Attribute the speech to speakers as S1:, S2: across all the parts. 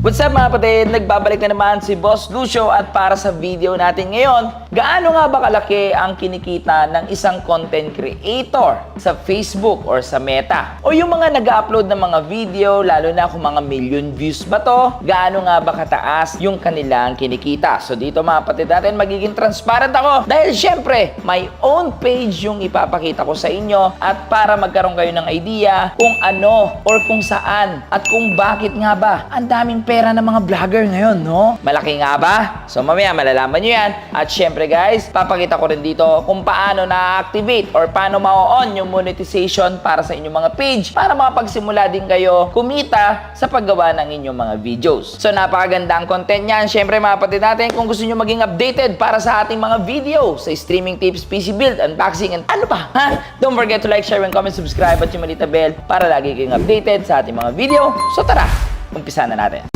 S1: What's up mga kapatid? Nagbabalik na naman si Boss Lucio at para sa video natin ngayon, gaano nga ba kalaki ang kinikita ng isang content creator sa Facebook or sa Meta? O yung mga nag-upload ng mga video, lalo na kung mga million views ba to, gaano nga ba kataas yung kanilang kinikita? So dito mga kapatid natin, magiging transparent ako dahil syempre, my own page yung ipapakita ko sa inyo at para magkaroon kayo ng idea kung ano or kung saan at kung bakit nga ba ang daming pera ng mga vlogger ngayon, no? Malaki nga ba? So mamaya malalaman nyo yan. At syempre guys, papakita ko rin dito kung paano na-activate or paano ma-on yung monetization para sa inyong mga page para makapagsimula din kayo kumita sa paggawa ng inyong mga videos. So napakaganda ang content yan. Syempre mga kapatid natin, kung gusto nyo maging updated para sa ating mga video sa streaming tips, PC build, unboxing, and ano pa, ha? Don't forget to like, share, and comment, subscribe at yung malita bell para lagi kayong updated sa ating mga video. So tara, umpisa na natin.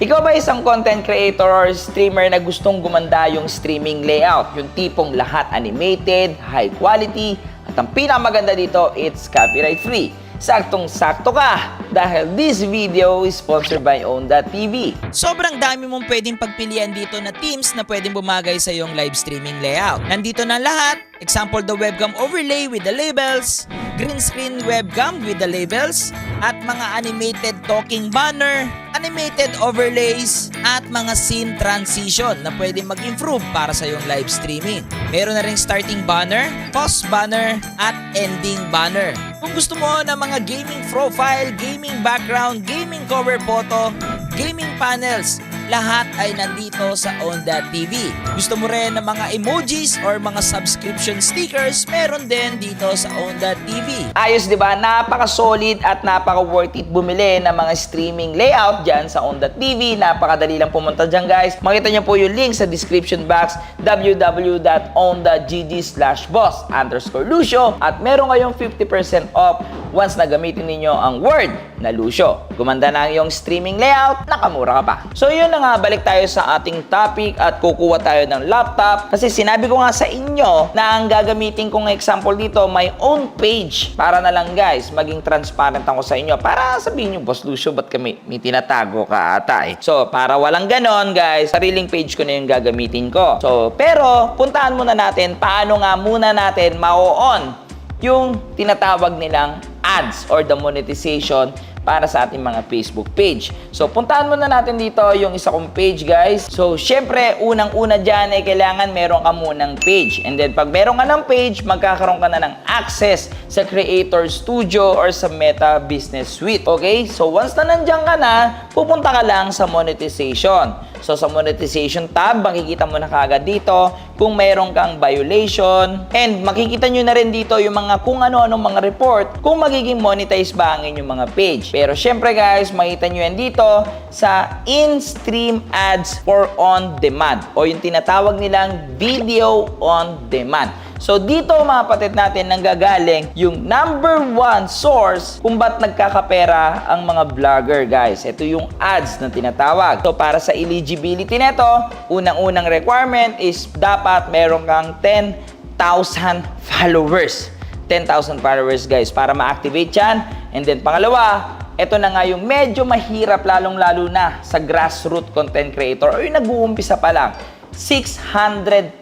S1: Ikaw ba isang content creator or streamer na gustong gumanda yung streaming layout? Yung tipong lahat animated, high quality, at ang pinakamaganda dito, it's copyright free. Saktong-sakto ka dahil this video is sponsored by Onda.tv.
S2: Sobrang dami mong pwedeng pagpilian dito na themes na pwedeng bumagay sa iyong live streaming layout. Nandito na lahat. Example, the webcam overlay with the labels, green screen webcam with the labels, at mga animated talking banner, animated overlays, at mga scene transition na pwedeng mag-improve para sa iyong live streaming. Meron na ring starting banner, pause banner, at ending banner. Kung gusto mo ng mga gaming profile, gaming background, gaming cover photo, gaming panels, lahat ay nandito sa Onda.tv. Gusto mo rin ng mga emojis or mga subscription stickers, meron din dito sa Onda.tv.
S1: Ayos, di ba? Napaka-solid at napaka-worth it bumili ng mga streaming layout dyan sa Onda.tv. Napakadali lang pumunta dyan, guys. Makita nyo po yung link sa description box, www.onda.gg/boss_Lucio, at meron kayong 50% off once na gamitin ninyo ang word na Lucio. Gumanda na yung streaming layout, nakamura ka pa. So yun na nga, balik tayo sa ating topic at kukuha tayo ng laptop. Kasi sinabi ko nga sa inyo na ang gagamitin kong example dito, my own page. Para na lang guys, maging transparent ako sa inyo. Para sabihin nyo, Boss Lucio, ba't kami may tinatago ka ata eh? So, para walang ganon guys, sariling page ko na yung gagamitin ko. So, pero puntahan muna natin paano nga muna natin ma-on yung tinatawag nilang ads or the monetization para sa ating mga Facebook page. So, puntahan muna natin dito yung isa kong page, guys. So, syempre, unang-una dyan ay kailangan meron ka munang page. And then, pag meron ka ng page, magkakaroon ka na ng access sa Creator Studio or sa Meta Business Suite. Okay? So, once na nandiyan ka na, pupunta ka lang sa monetization. So, sa monetization tab, makikita mo na kagad dito kung mayroon kang violation. And makikita nyo na rin dito yung mga kung ano-anong mga report kung magiging monetize ba ang inyong mga page. Pero syempre guys, makita nyo yan dito sa in-stream ads for on demand o yung tinatawag nilang video on demand. So dito mga kapatid natin nanggagaling yung number one source kung ba't nagkakapera ang mga vlogger guys. Ito yung ads na tinatawag. So para sa eligibility nito, unang-unang requirement is dapat meron kang 10,000 followers. 10,000 followers guys para ma-activate yan. And then pangalawa, ito na nga yung medyo mahirap lalong-lalo na sa grassroots content creator o yung nag-uumpisa pa lang. 600,000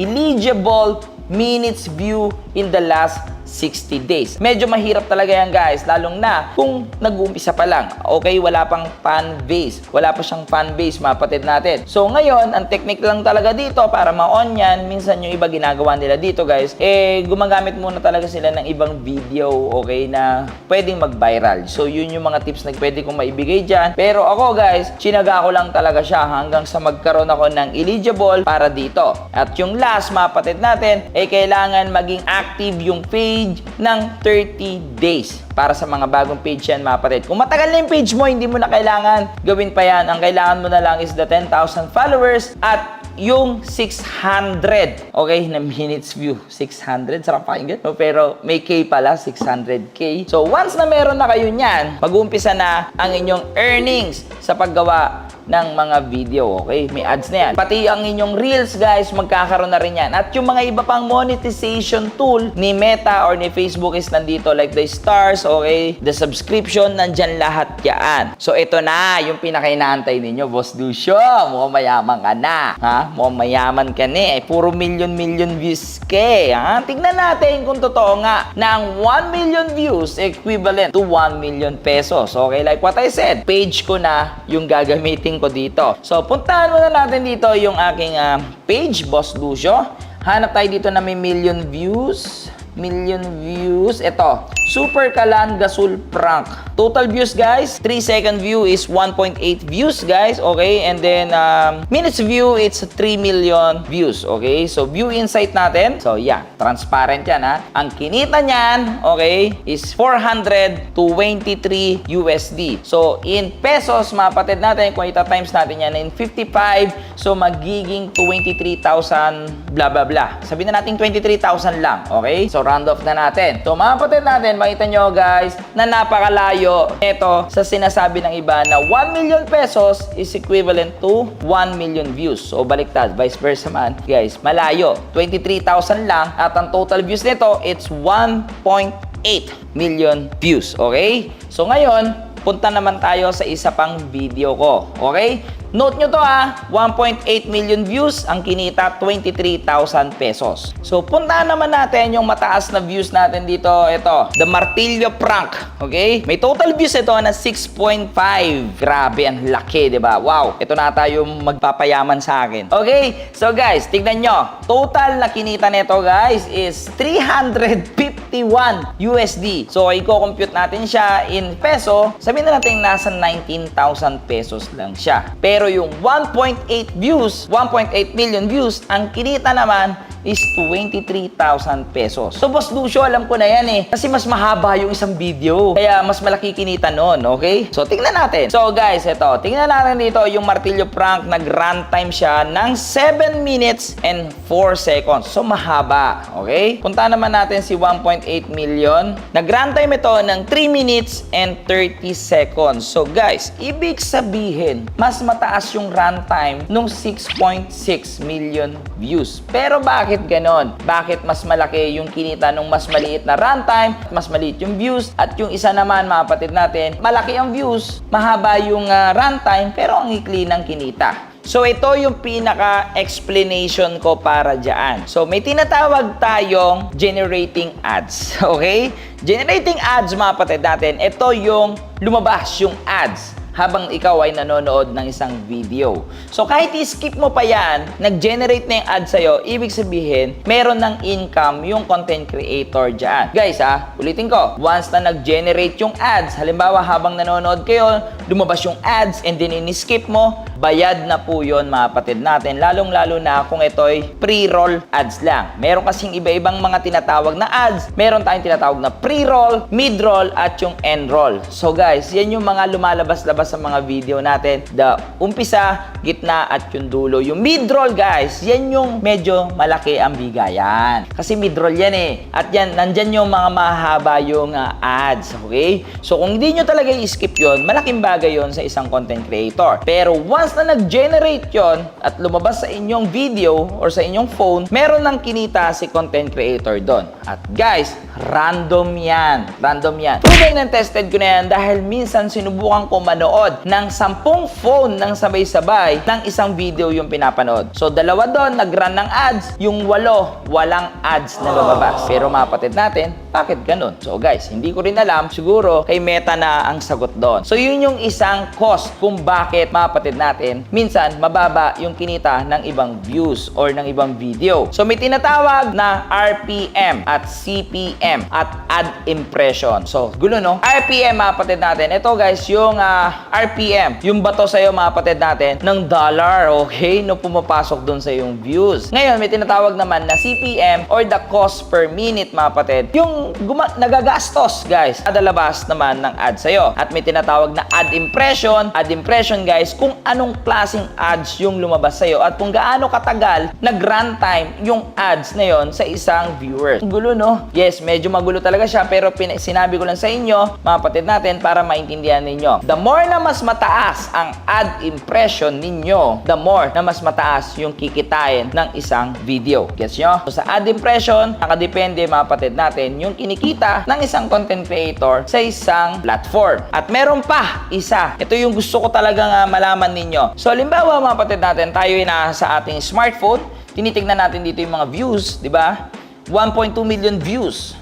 S1: eligible minutes view in the last 60 days. Medyo mahirap talaga yan guys, lalong na kung nag-uumpisa pa lang. Okay, wala pang fan base. Wala pa siyang fan base, mga kapatid natin. So ngayon, ang technique lang talaga dito para ma-on yan, minsan yung iba ginagawa nila dito guys, gumagamit muna talaga sila ng ibang video, okay, na pwedeng mag-viral. So yun yung mga tips na pwede kong maibigay dyan. Pero ako guys, chinaga ko lang talaga siya hanggang sa magkaroon ako ng eligible para dito. At yung last, mga kapatid natin, kailangan maging active yung page ng 30 days. Para sa mga bagong page yan, mga kapatid. Kung matagal na yung page mo, hindi mo na kailangan gawin pa yan. Ang kailangan mo na lang is the 10,000 followers at yung 600, okay, na minutes view. 600, sarap pakinggan. No? Pero may K pala, 600K. So, once na meron na kayo niyan, mag-uumpisa na ang inyong earnings sa paggawa ng mga video, okay? May ads na yan. Pati ang inyong Reels, guys, magkakaroon na rin yan. At yung mga iba pang monetization tool ni Meta or ni Facebook is nandito, like the stars, okay? The subscription, nandyan lahat yan. So, ito na, yung pinaka-inaantay ninyo, Boss Lucio. Mukhang mayaman ka na, ha? Mukhang mayaman ka na, puro million views ka, ha? Tignan natin kung totoo nga na ang 1 million views equivalent to 1 million pesos. Okay, like what I said, page ko na yung gagamitin ko dito. So, puntahan muna natin dito yung aking page, Boss Lucio. Hanap tayo dito na may million views. Ito, Super Kalan Gasul Prank. Total views, guys, 3-second view is 1.8 views, guys, okay? And then, minutes view, it's 3 million views, okay? So, view insight natin. So, yeah, transparent yan, ha? Ang kinita niyan, okay, is 423 USD. So, in pesos, mapatid natin, kung ita-times natin yan in 55, so, magiging 23,000 blah, blah, blah. Sabihin na natin 23,000 lang, okay? So, round off na natin. So, mapatid natin, makita nyo, guys, na napakalayo ito sa sinasabi ng iba na 1 million pesos is equivalent to 1 million views. So, baliktad, vice versa man. Guys, malayo. 23,000 lang at ang total views nito, it's 1.8 million views. Okay? So, ngayon, punta naman tayo sa isa pang video ko. Okay? Note nyo to, 1.8 million views, ang kinita 23,000 pesos. So, puntahan naman natin yung mataas na views natin dito. Ito, The Martillo Prank. Okay? May total views ito na 6.5. Grabe, ang laki, di ba? Wow, ito na tayo magpapayaman sa akin. Okay? So, guys, tignan nyo. Total na kinita nito, guys, is 351 USD. So, i-compute natin siya in peso. Sabihin na natin nasa 19,000 pesos lang siya. Pero yung 1.8 views, 1.8 million views, ang kinita naman is 23,000 pesos. So, Boss Lucio, alam ko na yan eh. Kasi mas mahaba yung isang video. Kaya mas malaki kinita nun, okay? So, tingnan natin. So, guys, ito. Tingnan natin dito yung Martillo Prank. Nag-runtime siya ng 7 minutes and 4 seconds. So, mahaba, okay? Punta naman natin si 1.8 million. Nag-runtime ito ng 3 minutes and 30 seconds. So, guys, ibig sabihin, mas mataas yung runtime nung 6.6 million views. Pero bakit ganon? Bakit mas malaki yung kinita nung mas maliit na runtime, mas maliit yung views, at yung isa naman, mga kapatid natin, malaki ang views, mahaba yung runtime, pero ang ikli ng kinita. So, ito yung pinaka-explanation ko para dyan. So, may tinatawag tayong generating ads. Okay? Generating ads, mga kapatid natin, ito yung lumabas yung ads habang ikaw ay nanonood ng isang video. So, kahit i-skip mo pa yan, nag-generate na yung ad sa'yo, ibig sabihin, meron ng income yung content creator dyan. Guys, ulitin ko, once na nag-generate yung ads, halimbawa habang nanonood kayo, lumabas yung ads and then in-skip mo, bayad na po yun, mga kapatid natin, lalong-lalo na kung ito'y pre-roll ads lang. Meron kasing iba-ibang mga tinatawag na ads. Meron tayong tinatawag na pre-roll, mid-roll, at yung end-roll. So, guys, yan yung mga lumalabas-labas sa mga video natin. The umpisa, gitna, at yung dulo. Yung mid-roll, guys, yan yung medyo malaki ang bigayan. Kasi mid-roll yan eh. At yan, nandyan yung mga mahaba yung ads. Okay? So, kung hindi nyo talaga i-skip yun, malaking bagay yun sa isang content creator. Pero once na nag-generate yun at lumabas sa inyong video or sa inyong phone, meron ng kinita si content creator doon. At guys, random yan. Random yan. Proven and tested ko na yan dahil minsan sinubukan ko manood ng 10 phone ng sabay-sabay ng isang video yung pinapanood. So, 2 doon, nag-run ng ads. Yung 8, walang ads na lumabas. Pero mapatid natin, bakit ganun? So, guys, hindi ko rin alam. Siguro, kay Meta na ang sagot doon. So, yun yung isang cost kung bakit mapatid natin. Minsan, mababa yung kinita ng ibang views or ng ibang video. So, may tinatawag na RPM at CPM at ad impression. So, gulo, no? RPM, mapatid natin. Ito, guys, yung RPM, yung bato sa'yo, mga kapatid natin, ng dollar, okay? No, pumapasok dun sa yung views. Ngayon, may tinatawag naman na CPM or the cost per minute, mga kapatid. Yung nagagastos, guys, adalabas naman ng ad sa'yo. At may tinatawag na ad impression. Ad impression, guys, kung anong klaseng ads yung lumabas sa'yo at kung gaano katagal nag-runtime yung ads na yon sa isang viewer. Gulo, no? Yes, medyo magulo talaga siya, pero sinabi ko lang sa inyo, mga kapatid natin, para maintindihan ninyo. The more more na mas mataas ang ad impression ninyo, the more na mas mataas yung kikitain ng isang video. Gets nyo? So, sa ad impression, nakadepende mga kapatid natin yung kinikita ng isang content creator sa isang platform. At meron pa isa. Ito yung gusto ko talagang malaman ninyo. So, halimbawa mga kapatid natin, tayo na sa ating smartphone, tinitignan natin dito yung mga views, di ba? 1.2 million views.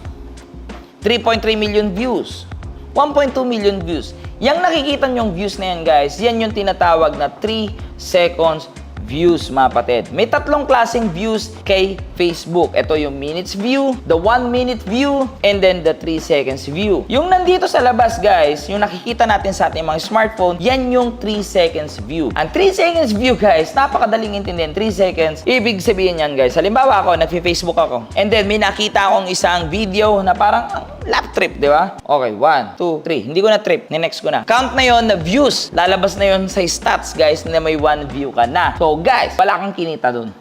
S1: 3.3 million views. 1.2 million views. Yang nakikita nyong views na yan, guys, yan yung tinatawag na 3 seconds views, mga kapatid. May tatlong klaseng views kay Facebook. Ito yung minutes view, the 1 minute view, and then the 3 seconds view. Yung nandito sa labas, guys, yung nakikita natin sa ating mga smartphone, yan yung 3 seconds view. Ang 3 seconds view, guys, napakadaling intindihin. 3 seconds, ibig sabihin yan, guys. Halimbawa ako, nag-Facebook ako, and then may nakita akong isang video na parang lap trip, di ba? Okay, 1, 2, 3. Hindi ko na trip. Next ko na. Count na yon na views. Lalabas na yon sa stats, guys, na may 1 view ka na. So, guys, wala kang kinita dun.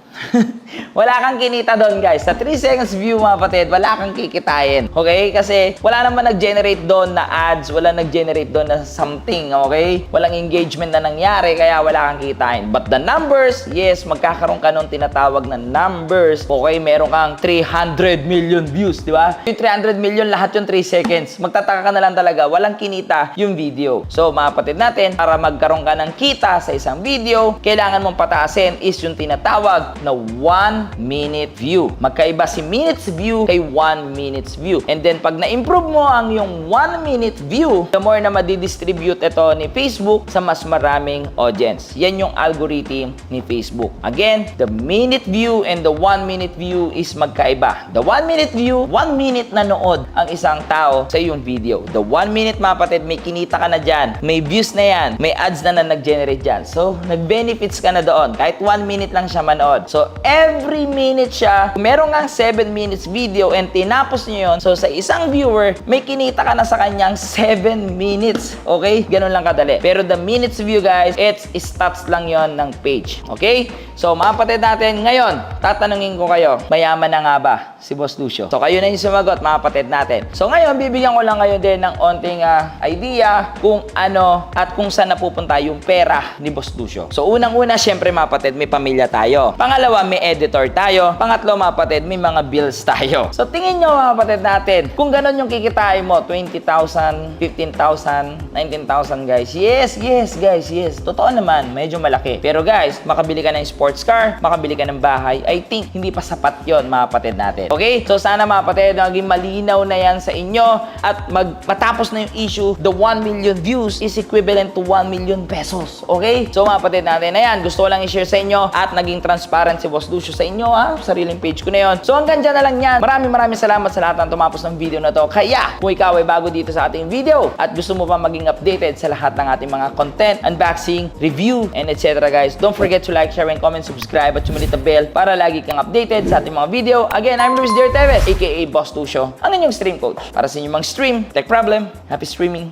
S1: Wala kang kinita doon, guys. Sa 3 seconds view, mga kapatid, wala kang kikitain. Okay? Kasi wala naman nag-generate doon na ads, wala nag-generate doon na something. Okay? Walang engagement na nangyari, kaya wala kang kikitain. But the numbers, yes, magkakaroon ka nung tinatawag na numbers. Okay? Meron kang 300 million views, di ba? Yung 300 million, lahat yung 3 seconds. Magtataka ka na lang talaga, walang kinita yung video. So, mga kapatid natin, para magkaroon ka ng kita sa isang video, kailangan mong pataasin is yung tinatawag na 1 minute view. Magkaiba si minutes view kay 1 minutes view. And then, pag na-improve mo ang yung 1 minute view, the more na madidistribute ito ni Facebook sa mas maraming audience. Yan yung algorithm ni Facebook. Again, the minute view and the 1 minute view is magkaiba. The 1 minute view, 1 minute na nood ang isang tao sa iyong video. The 1 minute, mga kapatid, may kinita ka na dyan. May views na yan. May ads na nag-generate dyan. So, nag-benefits ka na doon. Kahit 1 minute lang siya manood. So, every minute siya, meron kang 7 minutes video and tinapos niyo yun. So, sa isang viewer, may kinita ka na sa kanyang 7 minutes. Okay? Ganun lang kadali. Pero the minutes view, guys, it's stats lang yon ng page. Okay? So, mga kapatid natin, ngayon, tatanungin ko kayo, mayaman na nga ba si Boss Lucio? So, kayo na yung sumagot, mga kapatid natin. So, ngayon, bibigyan ko lang kayo din ng onting idea kung ano at kung saan napupunta yung pera ni Boss Lucio. So, unang-una, syempre, mga kapatid, may pamilya tayo. Pangalawa, may editor tayo. Pangatlo, mga kapatid, may mga bills tayo. So, tingin nyo, mga kapatid natin, kung ganun yung kikitain mo, 20,000, 15,000, 19,000, guys. Yes, guys, yes. Totoo naman, medyo malaki. Pero, guys, makabili ka ng sports car, makabili ka ng bahay, I think, hindi pa sapat yon, mga kapatid natin. Okay? So, sana, mga kapatid, maging malinaw na yan sa inyo at matapos na yung issue, the 1 million views is equivalent to 1 million pesos. Okay? So, mga kapatid natin, ayan, gusto ko lang i-share sa inyo at naging transparent si Boss Lucio sa inyo, sariling page ko na yon. So, hanggang dyan na lang yan. Maraming salamat sa lahat ng tumapos ng video na to. Kaya, kung ikaw ay bago dito sa ating video at gusto mo pa maging updated sa lahat ng ating mga content, unboxing, review, and etc. guys, don't forget to like, share, and comment, subscribe, at sumulit na bell para lagi kang updated sa ating mga video. Again, I'm Luis Dear Teves, aka Boss Lucio, ang inyong stream coach. Para sa inyong mga stream, tech problem, happy streaming!